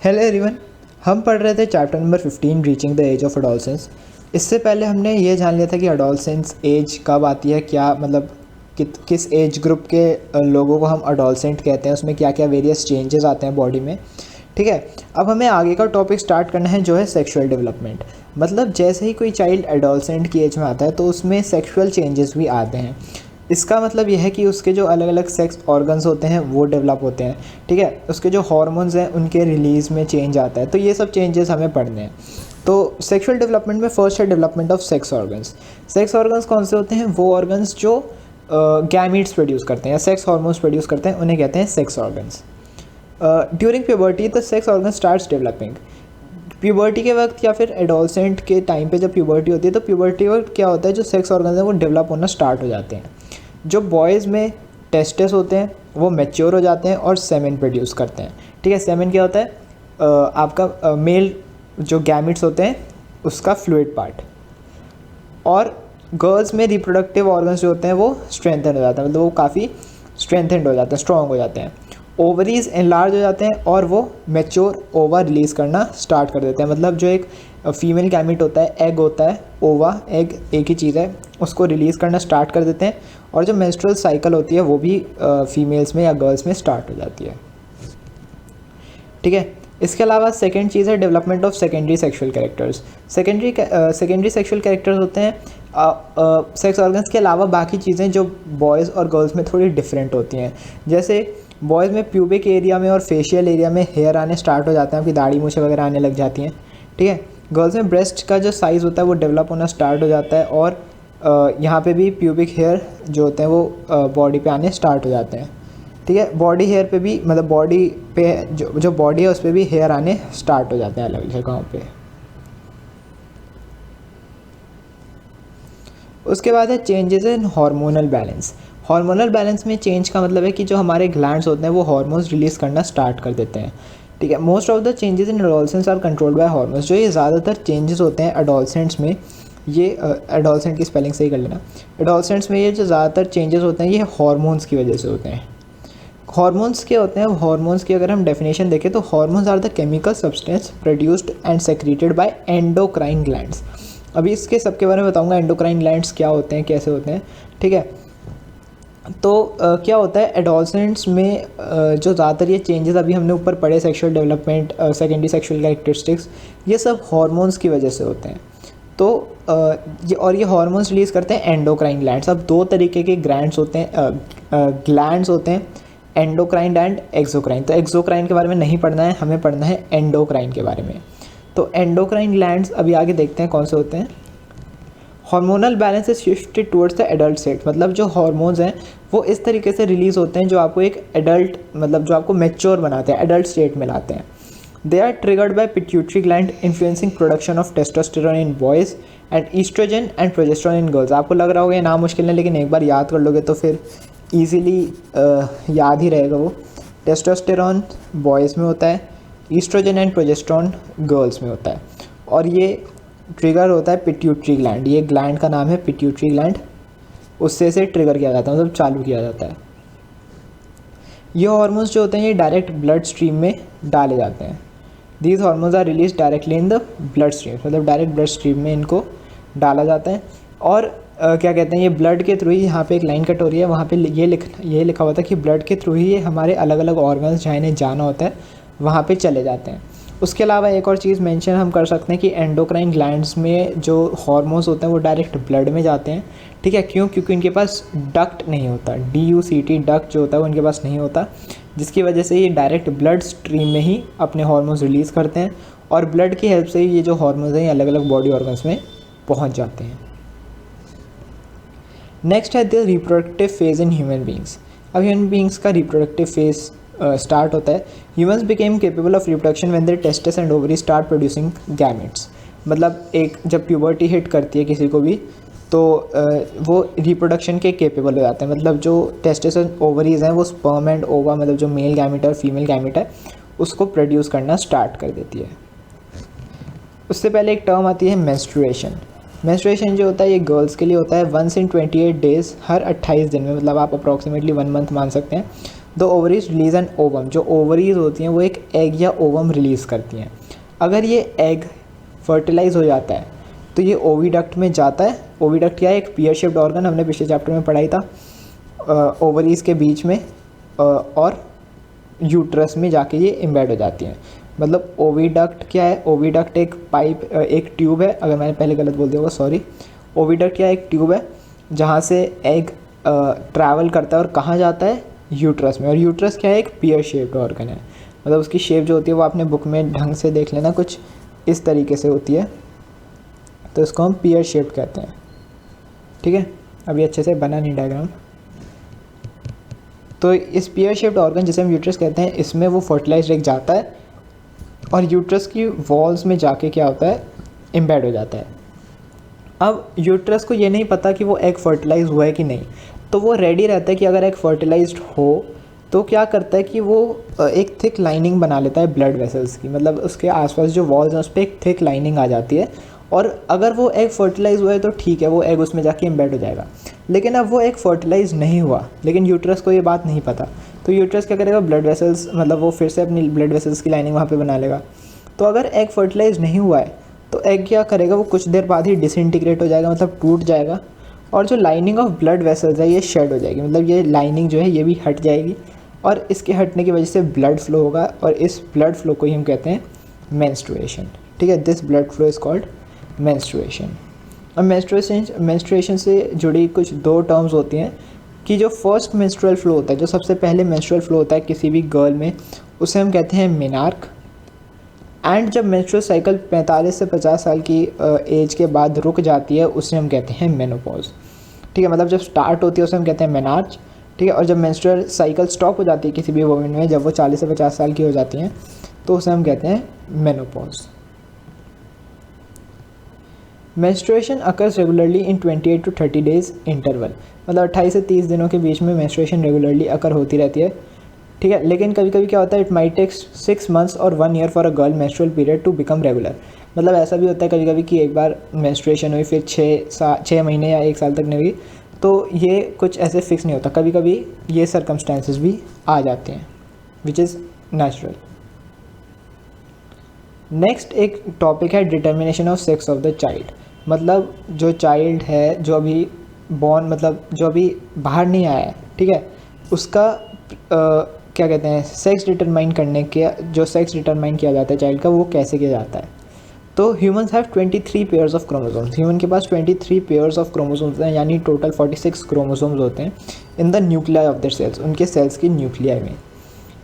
Hello everyone. हम पढ़ रहे थे chapter number 15 reaching the age of adolescence. इससे पहले हमने ये जान लिया था कि एडोलसेंस एज कब आती है, क्या मतलब किस एज ग्रुप के लोगों को हम एडोलसेंट कहते हैं, उसमें क्या क्या वेरियस चेंजेस आते हैं बॉडी में। ठीक है, अब हमें आगे का टॉपिक स्टार्ट करना है जो है सेक्सुअल डेवलपमेंट। मतलब जैसे ही कोई चाइल्ड एडोलसेंट की एज में आता है तो उसमें सेक्सुअल चेंजेस भी आते हैं। इसका मतलब यह है कि उसके जो अलग अलग सेक्स ऑर्गन्स होते हैं वो डेवलप होते हैं। ठीक है, उसके जो हार्मोन्स हैं उनके रिलीज़ में चेंज आता है। तो ये सब चेंजेस हमें पढ़ने हैं। तो सेक्सुअल डेवलपमेंट में फर्स्ट है development of sex organs. Sex organs कौन से होते हैं? वो ऑर्गन्स जो गैमीट्स प्रोड्यूस करते हैं या सेक्स हार्मोन्स प्रोड्यूस करते हैं, उन्हें कहते हैं sex organs. During puberty the sex organ starts developing. Puberty के वक्त या फिर एडोलसेंट के टाइम पे जब प्यूबर्टी होती है तो प्यूबर्टी वक्त क्या होता है, जो सेक्स ऑर्गन्स हैं वो डेवलप होना स्टार्ट हो जाते हैं। जो बॉयज़ में टेस्टिस होते हैं वो मैच्योर हो जाते हैं और सेमेन प्रोड्यूस करते हैं। ठीक है, सेमेन क्या होता है? आपका मेल जो गैमिट्स होते हैं उसका फ्लूइड पार्ट। और गर्ल्स में रिप्रोडक्टिव ऑर्गन्स जो होते हैं वो स्ट्रेंथन हो जाते हैं, मतलब वो काफ़ी स्ट्रेंथेंड हो जाते हैं, स्ट्रॉन्ग हो जाते हैं। ओवरीज एनलार्ज हो जाते हैं और वो मैच्योर ओवा रिलीज़ करना स्टार्ट कर देते हैं। मतलब जो एक फीमेल गैमिट होता है, एग होता है, ओवा एग एक ही चीज़ है, उसको रिलीज़ करना स्टार्ट कर देते हैं। और जो मेंस्ट्रुअल साइकिल होती है वो भी फीमेल्स में या गर्ल्स में स्टार्ट हो जाती है। ठीक है, इसके अलावा सेकेंड चीज़ है development of secondary sexual characters. Secondary sexual characters होते हैं सेक्स ऑर्गन्स के अलावा बाकी चीज़ें जो बॉयज़ और गर्ल्स में थोड़ी डिफरेंट होती हैं। जैसे बॉयज़ में प्यूबिक एरिया में और फेशियल एरिया में हेयर आने स्टार्ट हो जाते हैं, आपकी दाढ़ी मूछें वगैरह आने लग जाती हैं। ठीक है, गर्ल्स में ब्रेस्ट का जो साइज़ होता है वो डेवलप होना स्टार्ट हो जाता है और यहाँ पे भी प्यूबिक हेयर जो होते हैं वो बॉडी पे आने स्टार्ट हो जाते हैं। ठीक है, बॉडी हेयर पे भी, मतलब बॉडी पे जो बॉडी है उस पर भी हेयर आने स्टार्ट हो जाते हैं अलग अलग जगहों पे। उसके बाद है changes in hormonal balance. Hormonal balance में चेंज का मतलब है कि जो हमारे ग्लैंड्स होते हैं वो हार्मोन्स रिलीज़ करना स्टार्ट कर देते हैं। ठीक है, most of the changes in adolescence are controlled by hormones. जो ये ज़्यादातर चेंजेस होते हैं एडोलसेंट्स में, ये एडोलसेंट की स्पेलिंग सही कर लेना। एडोलसेंट्स में ये जो ज़्यादातर चेंजेस होते हैं ये हार्मोन्स की वजह से होते हैं। हार्मोन्स क्या होते हैं? हार्मोन्स की अगर हम डेफिनेशन देखें तो hormones are the chemical substance produced and secreted by endocrine glands. अभी इसके सबके बारे में बताऊंगा, एंडोक्राइन ग्लैंड्स क्या होते हैं, कैसे होते हैं। ठीक है, तो क्या होता है एडोलसेंट्स में जो ज़्यादातर ये चेंजेस अभी हमने ऊपर पढ़े, sexual development, secondary sexual characteristics, ये सब हार्मोन्स की वजह से होते हैं। तो ये हार्मोन्स रिलीज़ करते हैं एंडोक्राइन ग्लैंड्स। अब दो तरीके के ग्लैंड्स होते हैं, एंडोक्राइन एंड एक्सोक्राइन। तो एक्सोक्राइन के बारे में नहीं पढ़ना है, हमें पढ़ना है एंडोक्राइन के बारे में। तो एंडोक्राइन ग्लैंड्स अभी आगे देखते हैं कौन से होते हैं। Hormonal balance is shifted towards the adult state. मतलब जो हार्मोन्स हैं वो इस तरीके से रिलीज़ होते हैं जो आपको एक एडल्ट, मतलब जो आपको मैच्योर बनाते हैं, एडल्ट स्टेट में लाते हैं। They are triggered by pituitary gland influencing production of testosterone in boys and oestrogen and progesterone in girls. आपको लग रहा होगा ये नाम मुश्किल है, लेकिन एक बार याद कर लोगे तो फिर ईजिली याद ही रहेगा। वो टेस्टोस्टेरोन बॉयज़ में होता है, ईस्ट्रोजन एंड प्रोजेस्टेरोन गर्ल्स में होता है, और ये ट्रिगर होता है पिट्यूटरी ग्लैंड। ये ग्लैंड का नाम है पिट्यूटरी ग्लैंड, उससे इसे ट्रिगर किया जाता है, मतलब चालू किया जाता है। ये हार्मोन्स जो होते हैं ये डायरेक्ट ब्लड स्ट्रीम में डाले जाते हैं। These hormones are release directly in the blood stream, मतलब डायरेक्ट ब्लड स्ट्रीम में इनको डाला जाता है। और क्या कहते हैं, ये ब्लड के थ्रू ही, यहाँ पे एक लाइन कट हो रही है, वहाँ पे ये लिखा हुआ था कि ब्लड के थ्रू ही ये हमारे अलग अलग ऑर्गन्स जहाँ इन्हें जाना होता है वहाँ पे चले जाते हैं। उसके अलावा एक और चीज़ मेंशन हम कर सकते हैं कि एंडोक्राइन ग्लैंड्स में जो हार्मोन्स होते हैं वो डायरेक्ट ब्लड में जाते हैं। ठीक है, क्यों? क्योंकि इनके पास डक्ट नहीं होता, DUCT डक्ट जो होता है वो इनके पास नहीं होता, जिसकी वजह से ये डायरेक्ट ब्लड स्ट्रीम में ही अपने हार्मोन्स रिलीज़ करते हैं और ब्लड की हेल्प से ही ये जो हार्मोन्स हैं अलग अलग बॉडी ऑर्गन्स में पहुँच जाते हैं। नेक्स्ट है the reproductive phase in human beings. अब ह्यूमन बींग्स का रिप्रोडक्टिव फेज़ स्टार्ट होता है। Humans became capable of reproduction when their testis and ovary start producing gametes. मतलब एक जब प्यूबर्टी हिट करती है किसी को भी तो वो रिप्रोडक्शन के केपेबल हो जाते हैं। मतलब जो टेस्टिस एंड ओवरीज हैं वो स्पर्म एंड ओवा, मतलब जो मेल गैमेट और फीमेल गैमेट है उसको प्रोड्यूस करना स्टार्ट कर देती है। उससे पहले एक टर्म आती है मेंस्ट्रुएशन। मेंस्ट्रुएशन जो होता है ये गर्ल्स के लिए होता है 1 in 28 days, हर 28 दिन में, मतलब आप अप्रॉक्सीमेटली 1 month मान सकते हैं। The ovaries release an ovum, जो ओवरीज होती हैं वो एक एग या ओवम रिलीज़ करती हैं। अगर ये एग फर्टिलाइज हो जाता है तो ये ओविडक्ट में जाता है। ओविडक्ट क्या है? एक पियर शेप्ड ऑर्गन, हमने पिछले चैप्टर में पढ़ाई था, ओवरीज के बीच में और यूट्रस में जाके ये एम्बेड हो जाती हैं। मतलब ओविडक्ट क्या है? ओविडक्ट एक पाइप, एक ट्यूब है, अगर मैंने पहले गलत बोल दिया होगा सॉरी। ओविडक्ट क्या है? एक ट्यूब है जहाँ से एग ट्रैवल करता है और कहाँ जाता है? यूट्रस में। और यूट्रस क्या है? एक पियर शेप्ड ऑर्गन है। मतलब उसकी शेप जो होती है वो आपने बुक में ढंग से देख लेना, कुछ इस तरीके से होती है, तो इसको हम पियर शेप्ड कहते हैं। ठीक है, अभी अच्छे से बना नहीं डायग्राम। तो इस पियर शेप्ड ऑर्गन जिसे हम यूट्रस कहते हैं, इसमें वो फर्टिलाइज्ड एग जाता है और यूट्रस की वॉल्स में जाके क्या होता है? एम्बेड हो जाता है। अब यूट्रस को ये नहीं पता कि वो एग फर्टिलाइज हुआ है कि नहीं, तो वो रेडी रहता है कि अगर एग फर्टिलाइज्ड हो तो क्या करता है कि वो एक थिक लाइनिंग बना लेता है ब्लड वेसल्स की। मतलब उसके आसपास जो वॉल्स हैं उस पर एक थिक लाइनिंग आ जाती है, और अगर वो एग फर्टिलाइज हुआ है तो ठीक है, वो एग उसमें जाके एम्बेड हो जाएगा। लेकिन अब वो एग फर्टिलाइज नहीं हुआ, लेकिन यूट्रस को ये बात नहीं पता, तो यूट्रस क्या करेगा? ब्लड वेसल्स, मतलब वो फिर से अपनी ब्लड वेसल्स की लाइनिंग वहाँ पे बना लेगा। तो अगर एग फर्टिलाइज नहीं हुआ है तो एग क्या करेगा? वो कुछ देर बाद ही डिसइंटीग्रेट हो जाएगा, मतलब टूट जाएगा, और जो लाइनिंग ऑफ ब्लड वेसल्स है ये शेड हो जाएगी। मतलब ये लाइनिंग जो है ये भी हट जाएगी, और इसके हटने की वजह से ब्लड फ्लो होगा, और इस ब्लड फ्लो को ही हम कहते हैं मेंस्ट्रुएशन। ठीक है, this blood flow is called menstruation. अब मेंस्ट्रुएशन से जुड़ी कुछ दो टर्म्स होती हैं कि जो फर्स्ट मेंस्ट्रुअल फ्लो होता है, जो सबसे पहले मेंस्ट्रुअल फ्लो होता है किसी भी गर्ल में, उसे हम कहते हैं मेनार्क। एंड जब मेंस्ट्रुअल साइकिल 45 से 50 साल की एज के बाद रुक जाती है, उसे हम कहते हैं मेनोपॉज। ठीक है, मतलब जब स्टार्ट होती है उसे हम कहते हैं मेनार्च। ठीक है, और जब मेंस्ट्रुअल साइकिल स्टॉप हो जाती है किसी भी वुमेन में, जब वो 40 से 50 साल की हो जाती हैं, तो उसे हम कहते हैं menopause. Menstruation occurs regularly in 28 to 30 days interval, मतलब 28 से 30 दिनों के बीच में मेंस्ट्रुएशन रेगुलरली अकर होती रहती है। ठीक है, लेकिन कभी कभी क्या होता है? इट माइट टेक 6 मंथ्स और 1 year for a girl menstrual period to become regular. मतलब ऐसा भी होता है कभी कभी कि एक बार मेंस्ट्रुएशन हुई, फिर 6 महीने या 1 साल तक नहीं हुई, तो ये कुछ ऐसे फिक्स नहीं होता। कभी कभी ये सर्कमस्टेंसेस भी आ जाते हैं, विच इज़ नेचुरल। नेक्स्ट एक टॉपिक है determination of sex of the child. मतलब जो चाइल्ड है, जो अभी बॉर्न, मतलब जो अभी बाहर नहीं आया है, ठीक है, उसका क्या कहते हैं, सेक्स डिटरमाइन करने के, जो सेक्स डिटरमाइन किया जाता है चाइल्ड का, वो कैसे किया जाता है? तो humans have 23 pairs of chromosomes. Human के पास 23 पेयर्स ऑफ क्रोमोसोम्स हैं, यानी टोटल 46 क्रोमोसोम्स होते हैं in the nuclei of their cells, उनके सेल्स की न्यूक्लियाई में।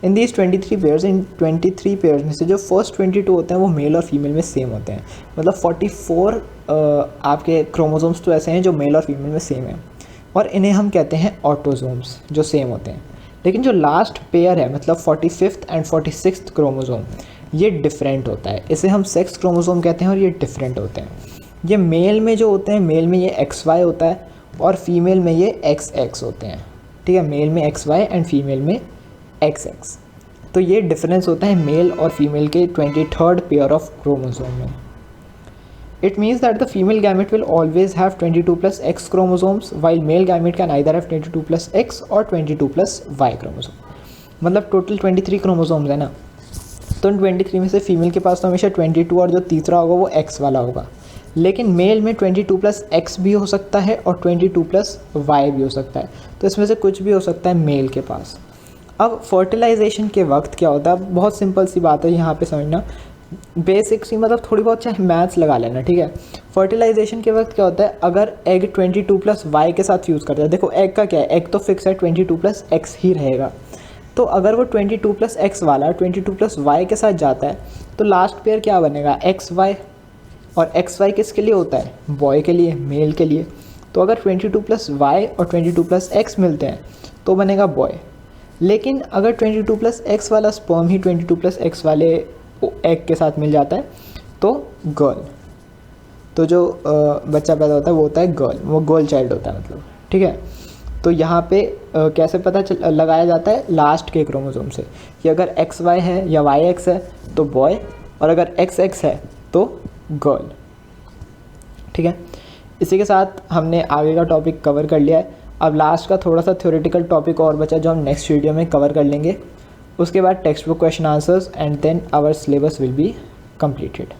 In these 23 pairs, in 23 pairs में से जो फर्स्ट 22 होते हैं वो मेल और फीमेल में सेम होते हैं। मतलब 44 आपके क्रोमोसोम्स तो ऐसे हैं जो मेल और फीमेल में सेम हैं, और इन्हें हम कहते हैं ऑटोसोम्स, जो सेम होते हैं। लेकिन जो लास्ट पेयर है, मतलब 45th एंड 46th क्रोमोसोम, ये डिफरेंट होता है। इसे हम सेक्स क्रोमोसोम कहते हैं, और ये डिफरेंट होते हैं। ये मेल में जो होते हैं, मेल में ये XY होता है, और फीमेल में ये XX होते हैं। ठीक है, मेल में XY एंड फीमेल में XX। तो ये डिफरेंस होता है मेल और फीमेल के 23rd पेयर ऑफ क्रोमोसोम में। It means that the female gamete will always have 22 plus X chromosomes, while male gamete can either have 22 plus X or 22 plus Y chromosome. मतलब total 23 chromosomes है ना, तो 23 में से female के पास तो हमेशा 22, और जो तीसरा होगा वो X वाला होगा। लेकिन मेल में 22 प्लस X भी हो सकता है और 22 प्लस Y भी हो सकता है, तो इसमें से कुछ भी हो सकता है मेल के पास। अब फर्टिलाइजेशन के वक्त क्या होता है? बहुत सिंपल सी बात है यहाँ पे समझना, बेसिक सी, मतलब थोड़ी बहुत चाहे मैथ्स लगा लेना। ठीक है, फर्टिलाइजेशन के वक्त क्या होता है? अगर एग 22 प्लस वाई के साथ यूज़ करता है, देखो एग का क्या है, एग तो फिक्स है, 22 प्लस एक्स ही रहेगा। तो अगर वो 22 प्लस एक्स वाला 22 प्लस वाई के साथ जाता है, तो लास्ट पेयर क्या बनेगा? X Y. और एक्स वाई किसके लिए होता है? बॉय के लिए, मेल के लिए। तो अगर 22 प्लस वाई और 22 प्लस एक्स मिलते हैं तो बनेगा बॉय। लेकिन अगर 22 प्लस एक्स वाला स्पर्म ही 22 प्लस एक्स वाले एग के साथ मिल जाता है तो गर्ल। तो जो बच्चा पैदा होता है वो होता है गर्ल, वो गर्ल चाइल्ड होता है मतलब। ठीक है, तो यहाँ पे कैसे पता लगाया जाता है? लास्ट के क्रोमोसोम से, कि अगर XY है या YX है तो बॉय, और अगर XX है तो गर्ल। ठीक है, इसी के साथ हमने आगे का टॉपिक कवर कर लिया है। अब लास्ट का थोड़ा सा थ्योरेटिकल टॉपिक और बचा जो हम नेक्स्ट वीडियो में कवर कर लेंगे। उसके बाद text book question answers and then our syllabus will be completed।